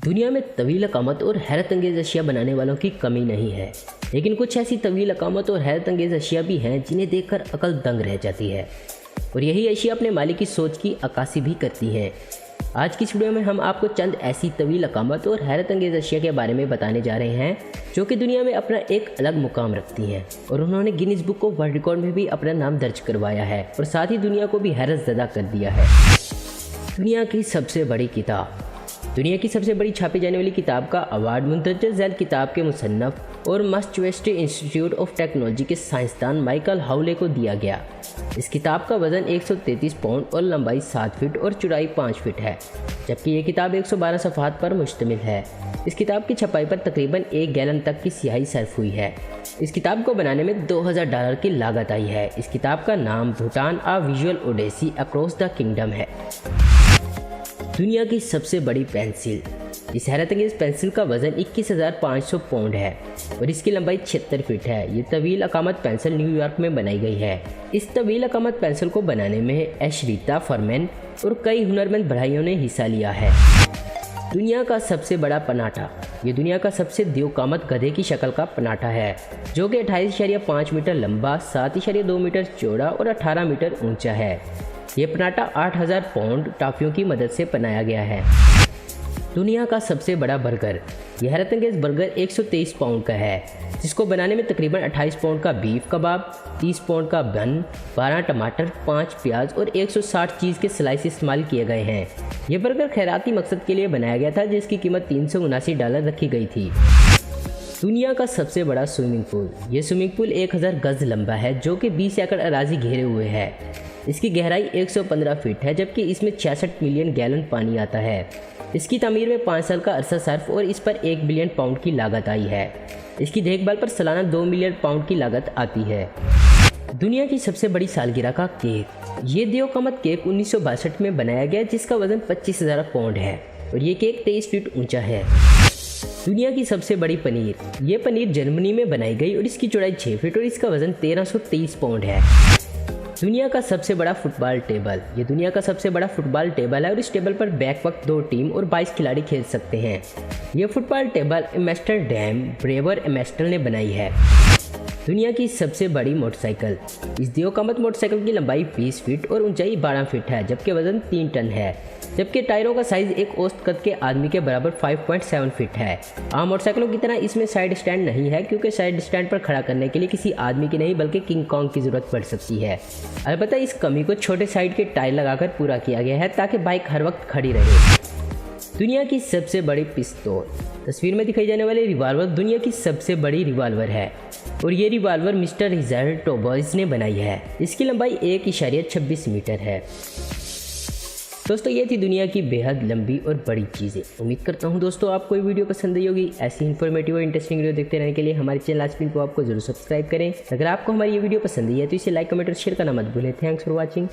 दुनिया में तवील अकामत और हैरत अंगेज़ अशिया बनाने वालों की कमी नहीं है, लेकिन कुछ ऐसी तवील अकामत और हैरत अंगेज़ अशिया भी हैं जिन्हें देखकर अकल दंग रह जाती है और यही अशिया अपने मालिक की सोच की अक्कासी भी करती हैं। आज की इस वीडियो में हम आपको चंद ऐसी तवील अकामत और हैरत अंगेज़ अशिया के बारे में बताने जा रहे हैं जो कि दुनिया में अपना एक अलग मुकाम रखती हैं और उन्होंने Guinness book of world record में भी अपना नाम दर्ज करवाया है और साथ ही दुनिया को भी हैरत ज़दा कर दिया है। दुनिया की सबसे बड़ी किताब। दुनिया की सबसे बड़ी छापी जाने वाली किताब का अवार्ड मुंदरजा झैल किताब के मुसन्नफ और मैसाचुसेट्स इंस्टीट्यूट ऑफ टेक्नोलॉजी के साइंसदान माइकल हाउले को दिया गया। इस किताब का वजन 133 पाउंड और लंबाई 7 फीट और चौड़ाई 5 फीट है, जबकि ये किताब 112 सफ़हात पर मुश्तमिल है। इस किताब की छपाई पर तकरीबन 1 गैलन तक की स्याही सर्फ हुई है। इस किताब को बनाने में $2000 की लागत आई है। इस किताब का नाम Bhutan a visual odyssey across the kingdom है। दुनिया की सबसे बड़ी पेंसिल। इस हैरतअंगेज़ पेंसिल का वजन 21,500 पाउंड है और इसकी लंबाई 76 फीट है। ये तवील अकामत पेंसिल न्यूयॉर्क में बनाई गई है। इस तवील अकामत पेंसिल को बनाने में एशरीता फरमैन और कई हुनरमंद बढ़ाइयों ने हिस्सा लिया है। दुनिया का सबसे बड़ा पनाटा। ये दुनिया का सबसे द्योकामत गधे की शक्ल का पनाटा है जो कि 28.5 मीटर लंबा, 7.2 मीटर चौड़ा और 18 मीटर ऊंचा है। ये पनाटा 8000 पाउंड टाफियों की मदद से बनाया गया है। दुनिया का सबसे बड़ा बर्गर। यह हैरतअंगेज़ बर्गर 123 पाउंड का है, जिसको बनाने में तकरीबन 28 पाउंड का बीफ कबाब, 30 पाउंड का बन, 12 टमाटर, 5 प्याज और 160 चीज़ के स्लाइस इस्तेमाल किए गए हैं। यह बर्गर खैराती मकसद के लिए बनाया गया था, जिसकी कीमत $379 रखी गई थी। दुनिया का सबसे बड़ा स्विमिंग पूल। यह स्विमिंग पूल 1000 गज लंबा है जो कि 20 एकड़ अराजी घेरे हुए है। इसकी गहराई 115 फीट है, जबकि इसमें 66 मिलियन गैलन पानी आता है। इसकी तामीर में 5 साल का अरसा सर्फ और इस पर 1 बिलियन पाउंड की लागत आई है। इसकी देखभाल पर सालाना 2 मिलियन पाउंड की लागत आती है। दुनिया की सबसे बड़ी सालगिरह का केक। ये द्योकामत केक 1962 में बनाया गया, जिसका वजन 25,000 पाउंड है और ये केक 23 फीट ऊंचा है। दुनिया की सबसे बड़ी पनीर। ये पनीर जर्मनी में बनाई गई और इसकी चौड़ाई 6 फीट और इसका वजन 1323 पाउंड है। दुनिया का सबसे बड़ा फुटबॉल टेबल। ये दुनिया का सबसे बड़ा फुटबॉल टेबल है और इस टेबल पर बैक वक्त 2 टीम और 22 खिलाड़ी खेल सकते हैं। ये football table Amsterdam brewer Amstel ने बनाई है। दुनिया की सबसे बड़ी मोटरसाइकिल। इस द्योकामत मोटरसाइकिल की लंबाई 20 फीट और ऊंचाई 12 फीट है, जबकि वजन 3 टन है, जबकि टायरों का साइज एक औसत कद के आदमी के बराबर 5.7 फीट है। आम मोटरसाइकिलों की तरह इसमें साइड स्टैंड नहीं है, क्योंकि साइड स्टैंड पर खड़ा करने के लिए किसी आदमी की नहीं बल्कि किंग कॉन्ग की जरूरत पड़ सकती है। अलबत्ता इस कमी को छोटे साइड के टायर लगाकर पूरा किया गया है ताकि बाइक हर वक्त खड़ी रहे। दुनिया की सबसे बड़ी पिस्तौल। तस्वीर में दिखाई जाने वाली रिवॉल्वर दुनिया की सबसे बड़ी रिवॉल्वर है और ये रिवॉल्वर मिस्टर रिचर्ड टोबॉयज ने बनाई है। इसकी लंबाई 1.26 मीटर है। दोस्तों, ये थी दुनिया की बेहद लंबी और बड़ी चीज़ें। उम्मीद करता हूँ दोस्तों आपको ये वीडियो पसंद आई होगी। ऐसी इन्फॉर्मेटिव और इंटरेस्टिंग वीडियो देखते रहने के लिए हमारे चैनल आज को आपको जरूर सब्सक्राइब करें। अगर आपको हमारी ये वीडियो पसंद आई है तो इसे लाइक, कमेंट और शेयर करना मत भूलें। Thanks for watching.